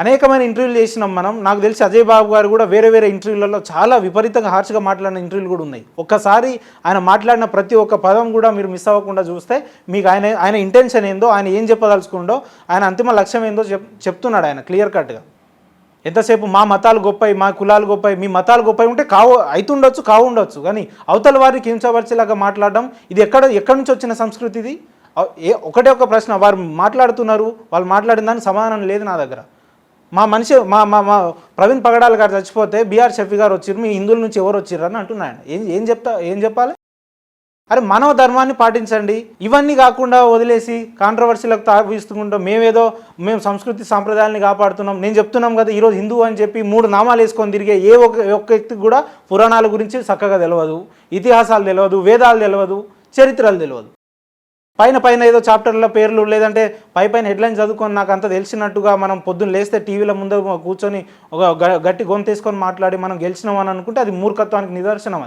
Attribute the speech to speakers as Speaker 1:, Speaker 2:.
Speaker 1: అనేకమైన ఇంటర్వ్యూలు చేసినాం మనం. నాకు తెలిసి అజయ్ బాబు గారు కూడా వేరే వేరే ఇంటర్వ్యూలలో చాలా విపరీతంగా హార్ష్గా మాట్లాడిన ఇంటర్వ్యూలు కూడా ఉన్నాయి. ఒక్కసారి ఆయన మాట్లాడిన ప్రతి ఒక్క పదం కూడా మీరు మిస్ అవ్వకుండా చూస్తే మీకు ఆయన ఇంటెన్షన్ ఏందో, ఆయన ఏం చెప్పదలుచుకుండో, ఆయన అంతిమ లక్ష్యం ఏందో చెప్తున్నాడు ఆయన క్లియర్ కట్గా. ఎంతసేపు మా మతాలు గొప్పవి, మా కులాలు గొప్పవి, మీ మతాలు గొప్పవి ఉంటే అవుతుండొచ్చు కావుండొచ్చు, కానీ అవతల వారికి కించపరిచేలాగా మాట్లాడడం ఇది ఎక్కడి నుంచి వచ్చిన సంస్కృతి ఇది? ఒకటే ఒక ప్రశ్న, వారు మాట్లాడుతున్నారు, వాళ్ళు మాట్లాడిన దానికి సమాధానం లేదు నా దగ్గర. మా మనిషి మా ప్రవీణ్ పగడాల్ గారు చచ్చిపోతే బీఆర్ షఫీ గారు వచ్చిర్రు, మీ హిందువుల నుంచి ఎవరు వచ్చిర్రు అని అంటున్నాడు. ఏం చెప్పాలి? అరే మానవ ధర్మాన్ని పాటించండి. ఇవన్నీ కాకుండా వదిలేసి కాంట్రవర్సీలకు తావిస్తుంటాం. మేము సంస్కృతి సాంప్రదాయాన్ని కాపాడుతున్నాం. నేను చెప్తున్నాం కదా, ఈరోజు హిందూ అని చెప్పి 3 నామాలు వేసుకొని తిరిగే ఒక్క వ్యక్తికి కూడా పురాణాల గురించి చక్కగా తెలియదు, ఇతిహాసాలు తెలియదు, వేదాలు తెలియదు, చరిత్రలు తెలియదు. పైన ఏదో చాప్టర్ల పేర్లు లేదంటే పైన హెడ్లైన్ చదువుకొని నాకు అంత తెలిసినట్టుగా మనం పొద్దున్న లేస్తే టీవీల ముందు కూర్చొని ఒక గట్టి గొంతేసుకొని మాట్లాడి మనం గెలిచినాం అని అనుకుంటే అది మూర్ఖత్వానికి నిదర్శనం. అది